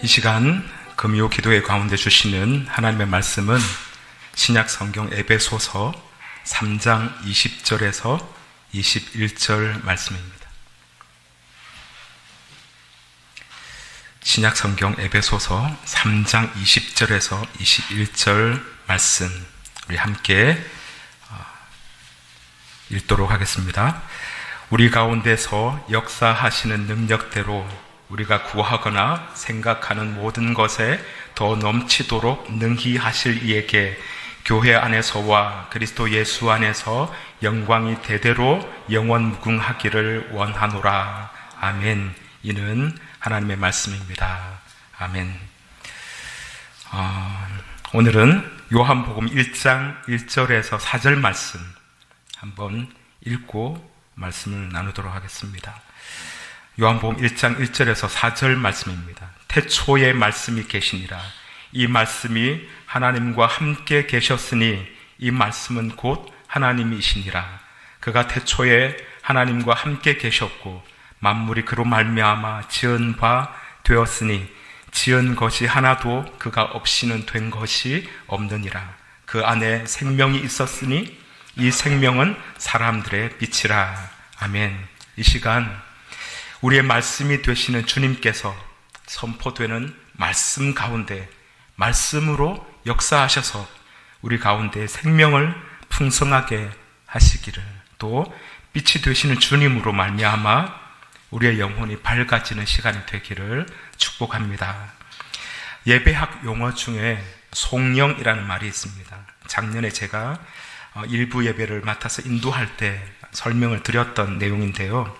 이 시간 금요 기도회 가운데 주시는 하나님의 말씀은 신약 성경 에베소서 3장 20절에서 21절 말씀입니다. 신약 성경 에베소서 3장 20절에서 21절 말씀 우리 함께 읽도록 하겠습니다. 우리 가운데서 역사하시는 능력대로 우리가 구하거나 생각하는 모든 것에 더 넘치도록 능히 하실 이에게 교회 안에서와 그리스도 예수 안에서 영광이 대대로 영원 무궁하기를 원하노라. 아멘. 이는 하나님의 말씀입니다. 아멘. 오늘은 요한복음 1장 1절에서 4절 말씀 한번 읽고 말씀을 나누도록 하겠습니다. 요한복음 1장 1절에서 4절 말씀입니다. 태초에 말씀이 계시니라. 이 말씀이 하나님과 함께 계셨으니 이 말씀은 곧 하나님이시니라. 그가 태초에 하나님과 함께 계셨고 만물이 그로 말미암아 지은 바 되었으니 지은 것이 하나도 그가 없이는 된 것이 없느니라. 그 안에 생명이 있었으니 이 생명은 사람들의 빛이라. 아멘. 이 시간 우리의 말씀이 되시는 주님께서 선포되는 말씀 가운데 말씀으로 역사하셔서 우리 가운데 생명을 풍성하게 하시기를, 또 빛이 되시는 주님으로 말미암아 우리의 영혼이 밝아지는 시간이 되기를 축복합니다. 예배학 용어 중에 송영이라는 말이 있습니다. 작년에 제가 일부 예배를 맡아서 인도할 때 설명을 드렸던 내용인데요.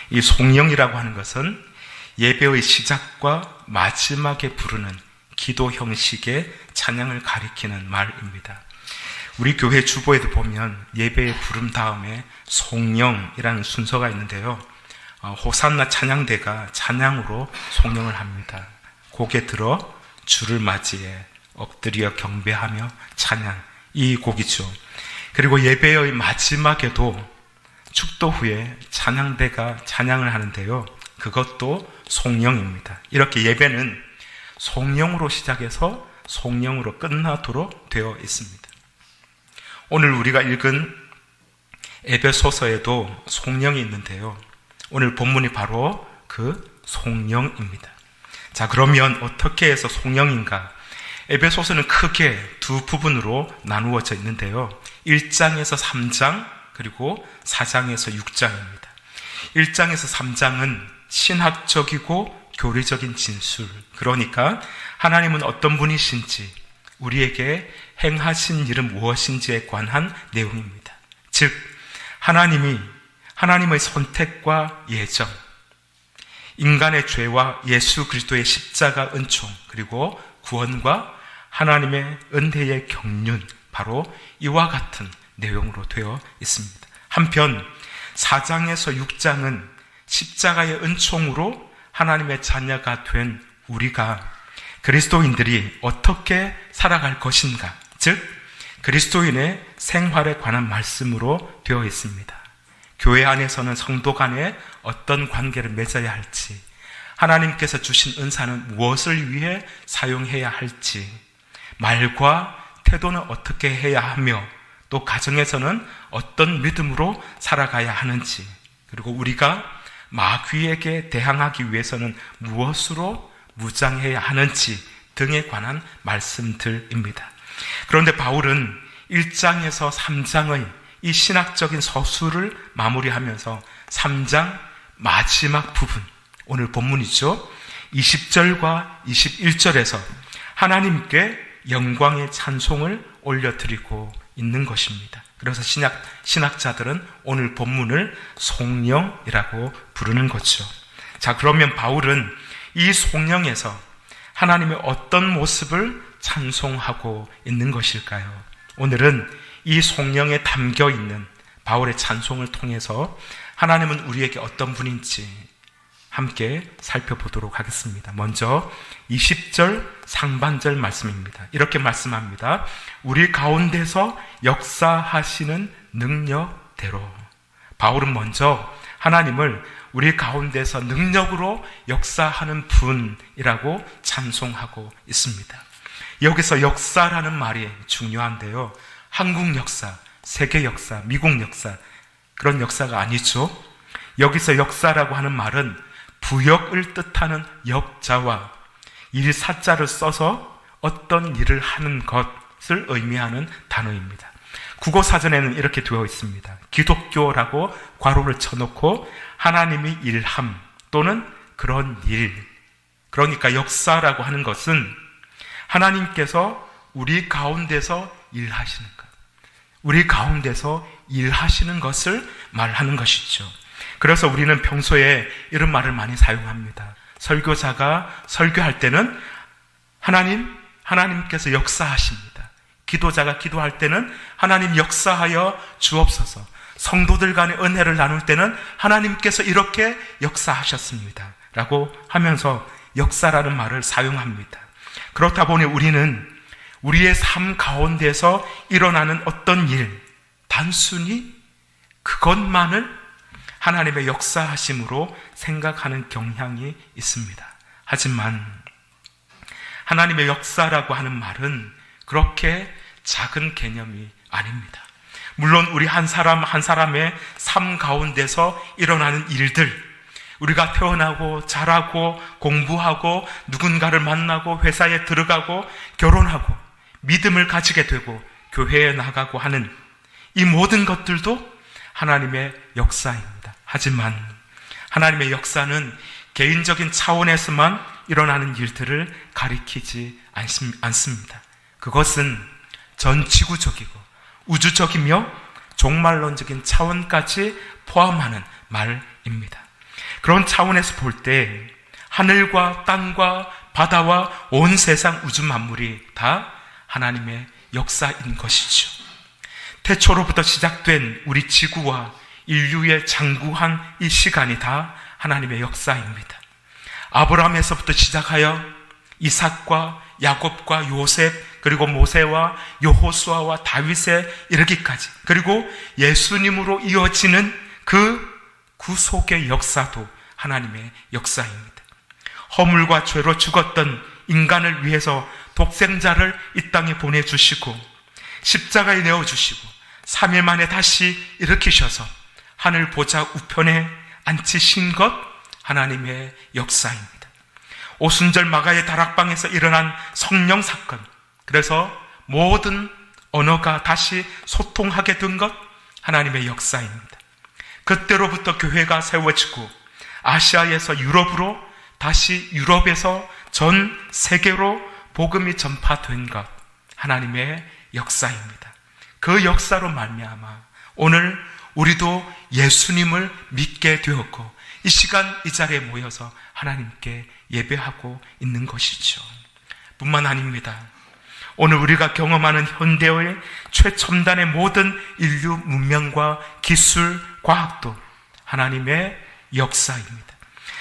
이 송영이라고 하는 것은 예배의 시작과 마지막에 부르는 기도 형식의 찬양을 가리키는 말입니다. 우리 교회 주보에도 보면 예배의 부름 다음에 송영이라는 순서가 있는데요. 호산나 찬양대가 찬양으로 송영을 합니다. 곡에 들어 주를 맞이해 엎드려 경배하며 찬양, 이 곡이죠. 그리고 예배의 마지막에도 축도 후에 찬양대가 찬양을 하는데요. 그것도 송영입니다. 이렇게 예배는 송영으로 시작해서 송영으로 끝나도록 되어 있습니다. 오늘 우리가 읽은 에베소서에도 송영이 있는데요. 오늘 본문이 바로 그 송영입니다. 자, 그러면 어떻게 해서 송영인가? 에베소서는 크게 두 부분으로 나누어져 있는데요. 1장에서 3장 그리고 4장에서 6장입니다. 1장에서 3장은 신학적이고 교리적인 진술, 그러니까 하나님은 어떤 분이신지, 우리에게 행하신 일은 무엇인지에 관한 내용입니다. 즉, 하나님의 선택과 예정, 인간의 죄와 예수 그리스도의 십자가 은총, 그리고 구원과 하나님의 은혜의 경륜, 바로 이와 같은 내용으로 되어 있습니다. 한편 4장에서 6장은 십자가의 은총으로 하나님의 자녀가 된 우리가 그리스도인들이 어떻게 살아갈 것인가, 즉 그리스도인의 생활에 관한 말씀으로 되어 있습니다. 교회 안에서는 성도 간에 어떤 관계를 맺어야 할지, 하나님께서 주신 은사는 무엇을 위해 사용해야 할지, 말과 태도는 어떻게 해야 하며, 또 가정에서는 어떤 믿음으로 살아가야 하는지, 그리고 우리가 마귀에게 대항하기 위해서는 무엇으로 무장해야 하는지 등에 관한 말씀들입니다. 그런데 바울은 1장에서 3장의 이 신학적인 서술을 마무리하면서 3장 마지막 부분, 오늘 본문이죠. 20절과 21절에서 하나님께 영광의 찬송을 올려드리고 있는 것입니다. 그래서 신학자들은 오늘 본문을 송영이라고 부르는 거죠. 자, 그러면 바울은 이 송영에서 하나님의 어떤 모습을 찬송하고 있는 것일까요? 오늘은 이 송영에 담겨 있는 바울의 찬송을 통해서 하나님은 우리에게 어떤 분인지 함께 살펴보도록 하겠습니다. 먼저 20절 상반절 말씀입니다. 이렇게 말씀합니다. 우리 가운데서 역사하시는 능력대로. 바울은 먼저 하나님을 우리 가운데서 능력으로 역사하는 분이라고 찬송하고 있습니다. 여기서 역사라는 말이 중요한데요. 한국 역사, 세계 역사, 미국 역사, 그런 역사가 아니죠. 여기서 역사라고 하는 말은 부역을 뜻하는 역자와 일사자를 써서 어떤 일을 하는 것을 의미하는 단어입니다. 국어사전에는 이렇게 되어 있습니다. 기독교라고 괄호를 쳐놓고 하나님이 일함 또는 그런 일. 그러니까 역사라고 하는 것은 하나님께서 우리 가운데서 일하시는 것, 우리 가운데서 일하시는 것을 말하는 것이죠. 그래서 우리는 평소에 이런 말을 많이 사용합니다. 설교자가 설교할 때는 하나님께서 역사하십니다. 기도자가 기도할 때는 하나님 역사하여 주옵소서. 성도들 간의 은혜를 나눌 때는 하나님께서 이렇게 역사하셨습니다 라고 하면서 역사라는 말을 사용합니다. 그렇다 보니 우리는 우리의 삶 가운데서 일어나는 어떤 일, 단순히 그것만을 하나님의 역사하심으로 생각하는 경향이 있습니다. 하지만 하나님의 역사라고 하는 말은 그렇게 작은 개념이 아닙니다. 물론 우리 한 사람 한 사람의 삶 가운데서 일어나는 일들, 우리가 태어나고 자라고 공부하고 누군가를 만나고 회사에 들어가고 결혼하고 믿음을 가지게 되고 교회에 나가고 하는 이 모든 것들도 하나님의 역사입니다. 하지만 하나님의 역사는 개인적인 차원에서만 일어나는 일들을 가리키지 않습니다. 그것은 전지구적이고 우주적이며 종말론적인 차원까지 포함하는 말입니다. 그런 차원에서 볼 때 하늘과 땅과 바다와 온 세상 우주 만물이 다 하나님의 역사인 것이죠. 태초로부터 시작된 우리 지구와 인류의 장구한 이 시간이 다 하나님의 역사입니다. 아브라함에서부터 시작하여 이삭과 야곱과 요셉, 그리고 모세와 여호수아와 다윗에 이르기까지, 그리고 예수님으로 이어지는 그 구속의 역사도 하나님의 역사입니다. 허물과 죄로 죽었던 인간을 위해서 독생자를 이 땅에 보내주시고 십자가에 내어주시고 3일 만에 다시 일으키셔서 하늘 보좌 우편에 앉히신 것, 하나님의 역사입니다. 오순절 마가의 다락방에서 일어난 성령 사건, 그래서 모든 언어가 다시 소통하게 된 것, 하나님의 역사입니다. 그때로부터 교회가 세워지고 아시아에서 유럽으로, 다시 유럽에서 전 세계로 복음이 전파된 것, 하나님의 역사입니다. 그 역사로 말미암아 오늘 우리도 예수님을 믿게 되었고 이 시간 이 자리에 모여서 하나님께 예배하고 있는 것이죠. 뿐만 아닙니다. 오늘 우리가 경험하는 현대의 최첨단의 모든 인류 문명과 기술, 과학도 하나님의 역사입니다.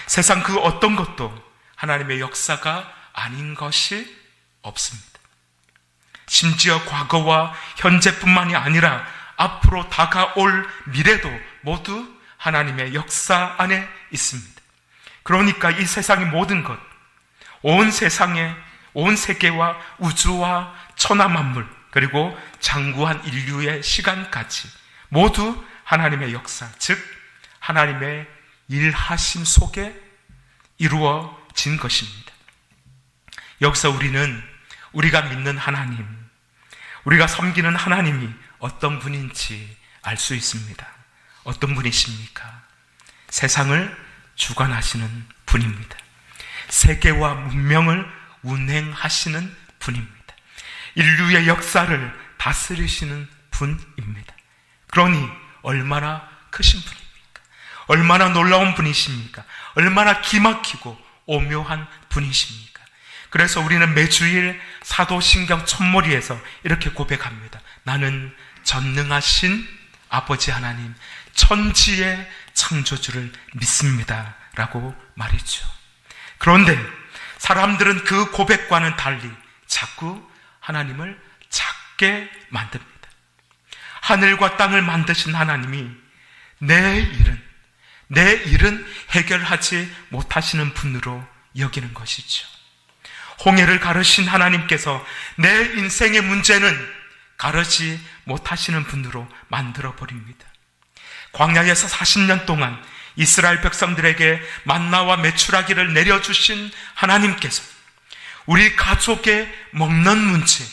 세상 그 어떤 것도 하나님의 역사가 아닌 것이 없습니다. 심지어 과거와 현재뿐만이 아니라 앞으로 다가올 미래도 모두 하나님의 역사 안에 있습니다. 그러니까 이 세상의 모든 것, 온 세상에, 온 세계와 우주와 천하 만물, 그리고 장구한 인류의 시간까지 모두 하나님의 역사, 즉 하나님의 일하심 속에 이루어진 것입니다. 여기서 우리는 우리가 믿는 하나님, 우리가 섬기는 하나님이 어떤 분인지 알 수 있습니다. 어떤 분이십니까? 세상을 주관하시는 분입니다. 세계와 문명을 운행하시는 분입니다. 인류의 역사를 다스리시는 분입니다. 그러니 얼마나 크신 분입니까? 얼마나 놀라운 분이십니까? 얼마나 기막히고 오묘한 분이십니까? 그래서 우리는 매주일 사도신경 첫머리에서 이렇게 고백합니다. 나는 전능하신 아버지 하나님, 천지의 창조주를 믿습니다 라고 말이죠. 그런데 사람들은 그 고백과는 달리 자꾸 하나님을 작게 만듭니다. 하늘과 땅을 만드신 하나님이 내 일은, 내 일은 해결하지 못하시는 분으로 여기는 것이죠. 홍해를 가르신 하나님께서 내 인생의 문제는 가르지 못하시는 분으로 만들어버립니다. 광야에서 40년 동안 이스라엘 백성들에게 만나와 메추라기를 내려주신 하나님께서 우리 가족의 먹는 문제,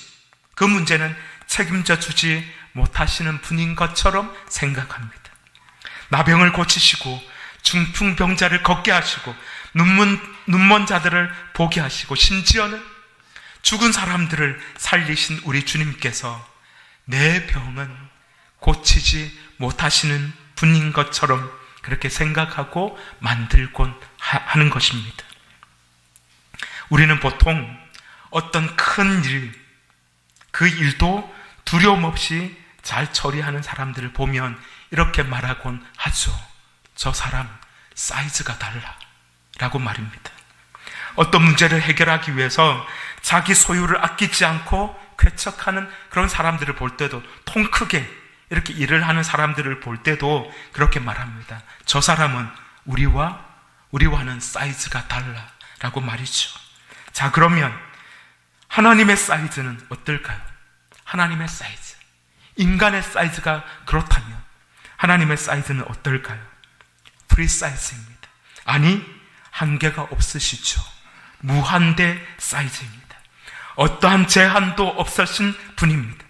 그 문제는 책임져 주지 못하시는 분인 것처럼 생각합니다. 나병을 고치시고 중풍병자를 걷게 하시고 눈먼 자들을 보게 하시고 심지어는 죽은 사람들을 살리신 우리 주님께서 내 병은 고치지 못하시는 분인 것처럼 그렇게 생각하고 만들곤 하는 것입니다. 우리는 보통 어떤 큰 일, 그 일도 두려움 없이 잘 처리하는 사람들을 보면 이렇게 말하곤 하죠. 저 사람 사이즈가 달라 라고 말입니다. 어떤 문제를 해결하기 위해서 자기 소유를 아끼지 않고 쾌척하는 그런 사람들을 볼 때도, 통 크게 이렇게 일을 하는 사람들을 볼 때도 그렇게 말합니다. 저 사람은 우리와는 사이즈가 달라 라고 말이죠. 자, 그러면 하나님의 사이즈는 어떨까요? 하나님의 사이즈, 인간의 사이즈가 그렇다면 하나님의 사이즈는 어떨까요? 프리사이즈입니다. 아니, 한계가 없으시죠. 무한대 사이즈입니다. 어떠한 제한도 없으신 분입니다.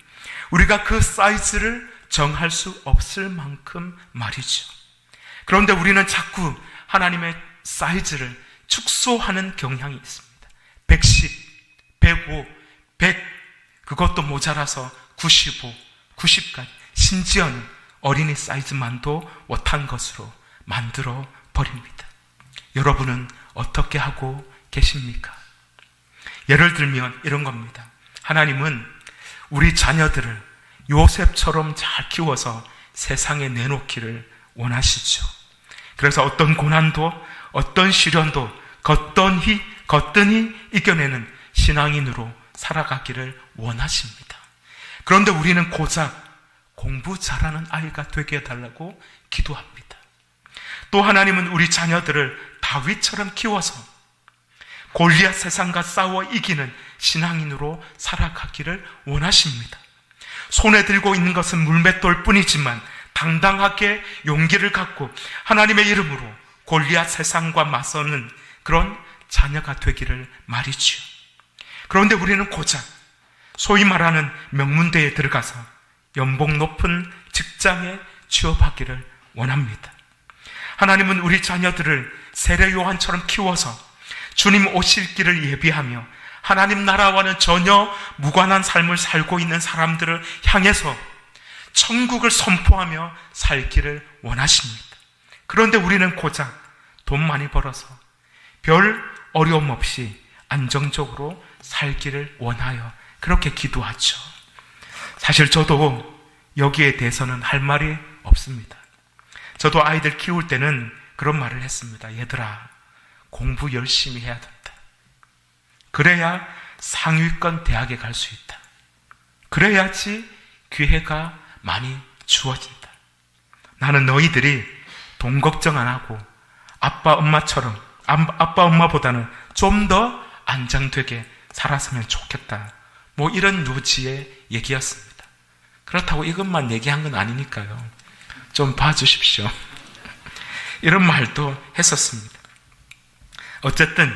우리가 그 사이즈를 정할 수 없을 만큼 말이죠. 그런데 우리는 자꾸 하나님의 사이즈를 축소하는 경향이 있습니다. 110, 105, 100, 그것도 모자라서 95, 90까지, 심지어는 어린이 사이즈만도 못한 것으로 만들어 버립니다. 여러분은 어떻게 하고 계십니까? 예를 들면 이런 겁니다. 하나님은 우리 자녀들을 요셉처럼 잘 키워서 세상에 내놓기를 원하시죠. 그래서 어떤 고난도, 어떤 시련도 거뜬히 이겨내는 신앙인으로 살아가기를 원하십니다. 그런데 우리는 고작 공부 잘하는 아이가 되게 해달라고 기도합니다. 또 하나님은 우리 자녀들을 다윗처럼 키워서 골리앗 세상과 싸워 이기는 신앙인으로 살아가기를 원하십니다. 손에 들고 있는 것은 물맷돌 뿐이지만 당당하게 용기를 갖고 하나님의 이름으로 골리앗 세상과 맞서는 그런 자녀가 되기를 말이지요. 그런데 우리는 고작 소위 말하는 명문대에 들어가서 연봉 높은 직장에 취업하기를 원합니다. 하나님은 우리 자녀들을 세례 요한처럼 키워서 주님 오실 길을 예비하며 하나님 나라와는 전혀 무관한 삶을 살고 있는 사람들을 향해서 천국을 선포하며 살기를 원하십니다. 그런데 우리는 고작 돈 많이 벌어서 별 어려움 없이 안정적으로 살기를 원하여 그렇게 기도하죠. 사실 저도 여기에 대해서는 할 말이 없습니다. 저도 아이들 키울 때는 그런 말을 했습니다. 얘들아, 공부 열심히 해야 된다. 그래야 상위권 대학에 갈 수 있다. 그래야지 기회가 많이 주어진다. 나는 너희들이 돈 걱정 안 하고 아빠 엄마보다는 좀 더 안정되게 살았으면 좋겠다. 뭐 이런 요지의 얘기였습니다. 그렇다고 이것만 얘기한 건 아니니까요. 좀 봐주십시오. 이런 말도 했었습니다. 어쨌든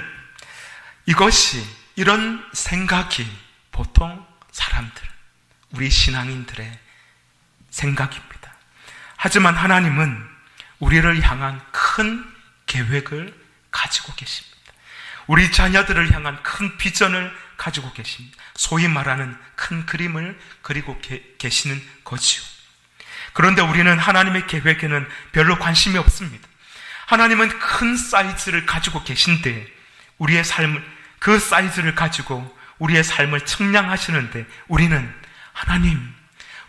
이런 생각이 보통 사람들, 우리 신앙인들의 생각입니다. 하지만 하나님은 우리를 향한 큰 계획을 가지고 계십니다. 우리 자녀들을 향한 큰 비전을 가지고 계십니다. 소위 말하는 큰 그림을 그리고 계시는 거지요. 그런데 우리는 하나님의 계획에는 별로 관심이 없습니다. 하나님은 큰 사이즈를 가지고 계신데 우리의 삶을, 그 사이즈를 가지고 우리의 삶을 측량하시는데 우리는 하나님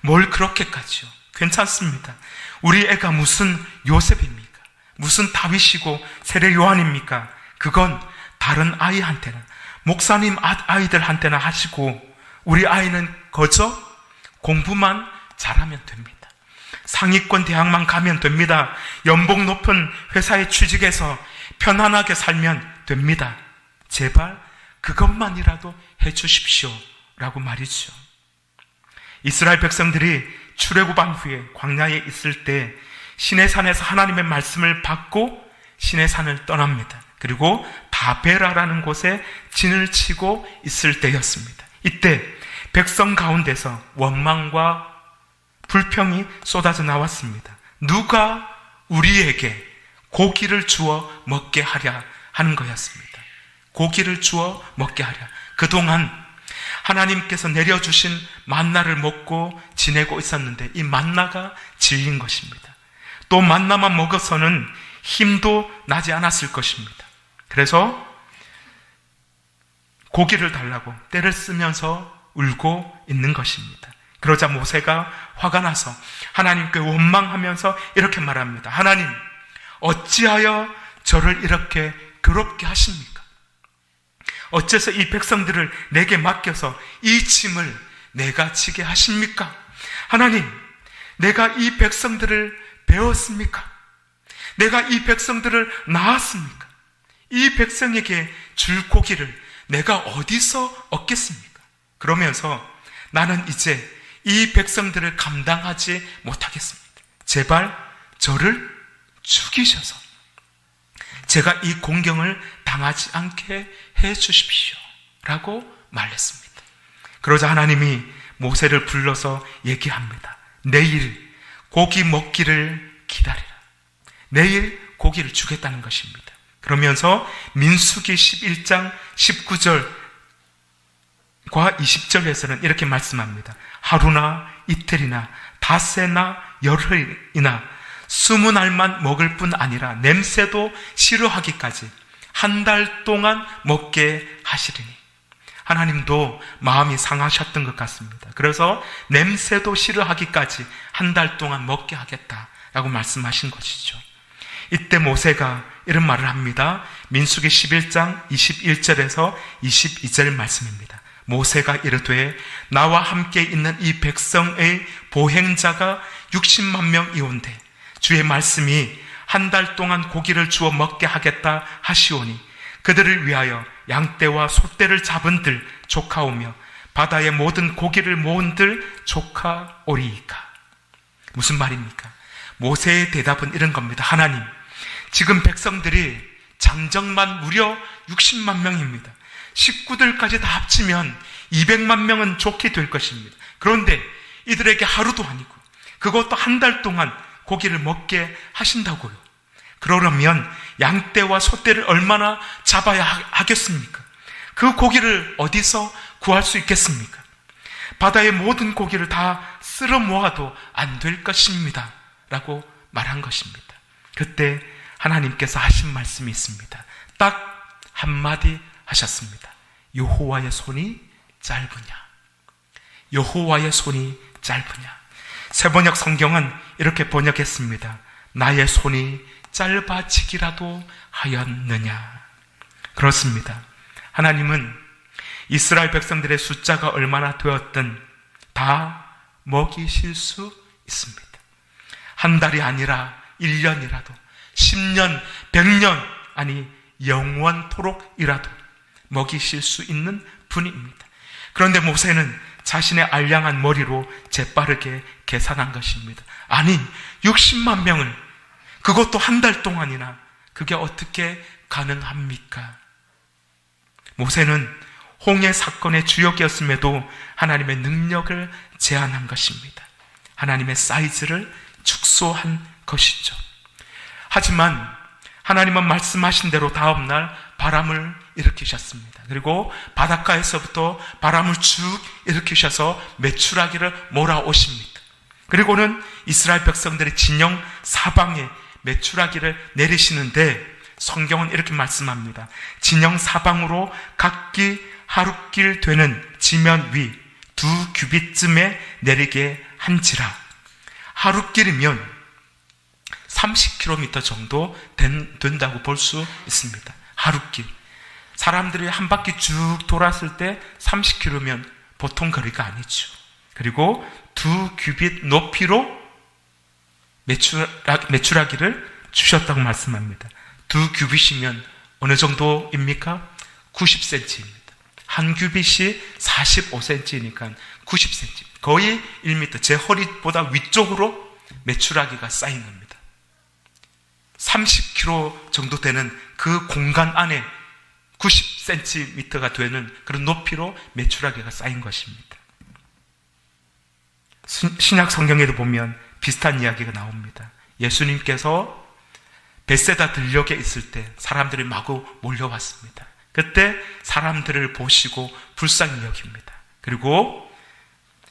뭘 그렇게까지요? 괜찮습니다. 우리 애가 무슨 요셉입니까? 무슨 다윗이고 세례 요한입니까? 그건 다른 아이한테나 목사님 아이들한테나 하시고 우리 아이는 거저 공부만 잘하면 됩니다. 상위권 대학만 가면 됩니다. 연봉 높은 회사에 취직해서 편안하게 살면 됩니다. 제발 그것만이라도 해주십시오 라고 말이죠. 이스라엘 백성들이 출애굽한 후에 광야에 있을 때 시내산에서 하나님의 말씀을 받고 시내산을 떠납니다. 그리고 다베라라는 곳에 진을 치고 있을 때였습니다. 이때 백성 가운데서 원망과 불평이 쏟아져 나왔습니다. 누가 우리에게 고기를 주어 먹게 하랴 하는 거였습니다. 고기를 주어 먹게 하랴. 그동안 하나님께서 내려주신 만나를 먹고 지내고 있었는데 이 만나가 질린 것입니다. 또 만나만 먹어서는 힘도 나지 않았을 것입니다. 그래서 고기를 달라고 떼를 쓰면서 울고 있는 것입니다. 그러자 모세가 화가 나서 하나님께 원망하면서 이렇게 말합니다. 하나님, 어찌하여 저를 이렇게 괴롭게 하십니까? 어째서 이 백성들을 내게 맡겨서 이 짐을 내가 지게 하십니까? 하나님, 내가 이 백성들을 배웠습니까? 내가 이 백성들을 낳았습니까? 이 백성에게 줄 고기를 내가 어디서 얻겠습니까? 그러면서 나는 이제 이 백성들을 감당하지 못하겠습니다. 제발 저를 죽이셔서 제가 이 공경을 당하지 않게 해 주십시오 라고 말했습니다. 그러자 하나님이 모세를 불러서 얘기합니다. 내일 고기 먹기를 기다리라. 내일 고기를 주겠다는 것입니다. 그러면서 민수기 11장 19절과 20절에서는 이렇게 말씀합니다. 하루나 이틀이나 닷새나 열흘이나 20날만 먹을 뿐 아니라 냄새도 싫어하기까지 한 달 동안 먹게 하시리니. 하나님도 마음이 상하셨던 것 같습니다. 그래서 냄새도 싫어하기까지 한 달 동안 먹게 하겠다라고 말씀하신 것이죠. 이때 모세가 이런 말을 합니다. 민수기 11장 21절에서 22절 말씀입니다. 모세가 이르되 나와 함께 있는 이 백성의 보행자가 60만 명이온데 주의 말씀이 한 달 동안 고기를 주어 먹게 하겠다 하시오니 그들을 위하여 양떼와 소떼를 잡은들 조카오며 바다의 모든 고기를 모은들 조카오리이까. 무슨 말입니까? 모세의 대답은 이런 겁니다. 하나님, 지금 백성들이 장정만 무려 60만 명입니다. 식구들까지 다 합치면 200만 명은 좋게 될 것입니다. 그런데 이들에게 하루도 아니고 그것도 한 달 동안 고기를 먹게 하신다고요. 그러려면 양떼와 소떼를 얼마나 잡아야 하겠습니까? 그 고기를 어디서 구할 수 있겠습니까? 바다의 모든 고기를 다 쓸어 모아도 안 될 것입니다 라고 말한 것입니다. 그때 하나님께서 하신 말씀이 있습니다. 딱 한마디 하셨습니다. 여호와의 손이 짧으냐? 여호와의 손이 짧으냐? 새번역 성경은 이렇게 번역했습니다. 나의 손이 짧아지기라도 하였느냐? 그렇습니다. 하나님은 이스라엘 백성들의 숫자가 얼마나 되었든 다 먹이실 수 있습니다. 한 달이 아니라 1년이라도 10년, 100년, 아니 영원토록이라도 먹이실 수 있는 분입니다. 그런데 모세는 자신의 알량한 머리로 재빠르게 계산한 것입니다. 아니 60만 명을, 그것도 한 달 동안이나, 그게 어떻게 가능합니까? 모세는 홍해 사건의 주역이었음에도 하나님의 능력을 제한한 것입니다. 하나님의 사이즈를 축소한 것이죠. 하지만 하나님은 말씀하신 대로 다음날 바람을 일으키셨습니다. 그리고 바닷가에서부터 바람을 쭉 일으키셔서 메추라기를 몰아오십니다. 그리고는 이스라엘 백성들의 진영 사방에 메추라기를 내리시는데 성경은 이렇게 말씀합니다. 진영 사방으로 각기 하룻길 되는 지면 위 2규빗쯤에 내리게 한지라. 하룻길이면 30km 정도 된다고 볼 수 있습니다. 하룻길. 사람들이 한 바퀴 쭉 돌았을 때 30km면 보통 거리가 아니죠. 그리고 2규빗 높이로 메추라기를 주셨다고 말씀합니다. 2규빗이면 어느 정도입니까? 90cm입니다. 한 규빗이 45cm니까 90cm. 거의 1m. 제 허리보다 위쪽으로 메추라기가 쌓인 겁니다. 30kg 정도 되는 그 공간 안에 90cm가 되는 그런 높이로 메추라기가 쌓인 것입니다. 신약 성경에도 보면 비슷한 이야기가 나옵니다. 예수님께서 벳세다 들녘에 있을 때 사람들이 마구 몰려왔습니다. 그때 사람들을 보시고 불쌍히 여깁니다. 그리고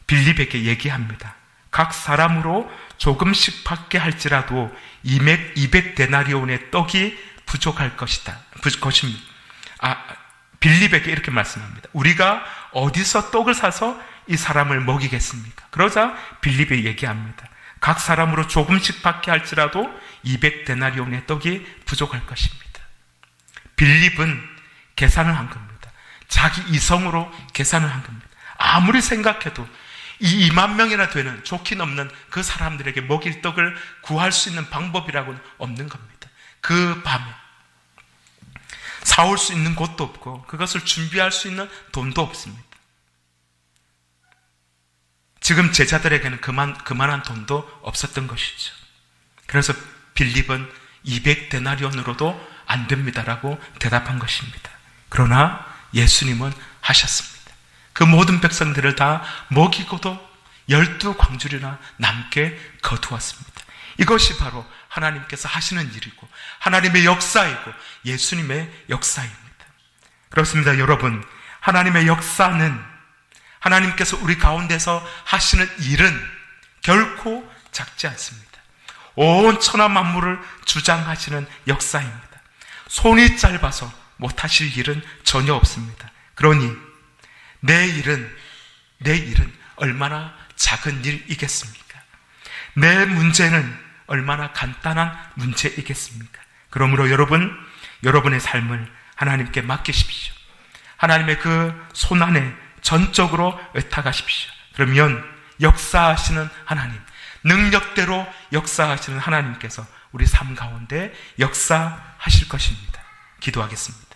빌립에게 얘기합니다. 각 사람으로 조금씩 받게 할지라도 200데나리온의 떡이 부족할 것입니다. 빌립에게 이렇게 말씀합니다. 우리가 어디서 떡을 사서 이 사람을 먹이겠습니까? 그러자 빌립이 얘기합니다. 각 사람으로 조금씩 받게 할지라도 200데나리온의 떡이 부족할 것입니다. 빌립은 계산을 한 겁니다. 자기 이성으로 계산을 한 겁니다. 아무리 생각해도 이 2만 명이나 되는 좋기 넘는 그 사람들에게 먹일 떡을 구할 수 있는 방법이라고는 없는 겁니다. 그 밤에 사올 수 있는 곳도 없고 그것을 준비할 수 있는 돈도 없습니다. 지금 제자들에게는 그만한 돈도 없었던 것이죠. 그래서 빌립은 200데나리온으로도 안 됩니다라고 대답한 것입니다. 그러나 예수님은 하셨습니다. 그 모든 백성들을 다 먹이고도 12광주리나 남게 거두었습니다. 이것이 바로 하나님께서 하시는 일이고 하나님의 역사이고 예수님의 역사입니다. 그렇습니다. 여러분, 하나님의 역사는 하나님께서 우리 가운데서 하시는 일은 결코 작지 않습니다. 온 천하 만물을 주장하시는 역사입니다. 손이 짧아서 못하실 일은 전혀 없습니다. 그러니 내 일은 얼마나 작은 일이겠습니까? 내 문제는 얼마나 간단한 문제이겠습니까? 그러므로 여러분의 삶을 하나님께 맡기십시오. 하나님의 그 손 안에 전적으로 의탁하십시오. 그러면 역사하시는 하나님, 능력대로 역사하시는 하나님께서 우리 삶 가운데 역사하실 것입니다. 기도하겠습니다.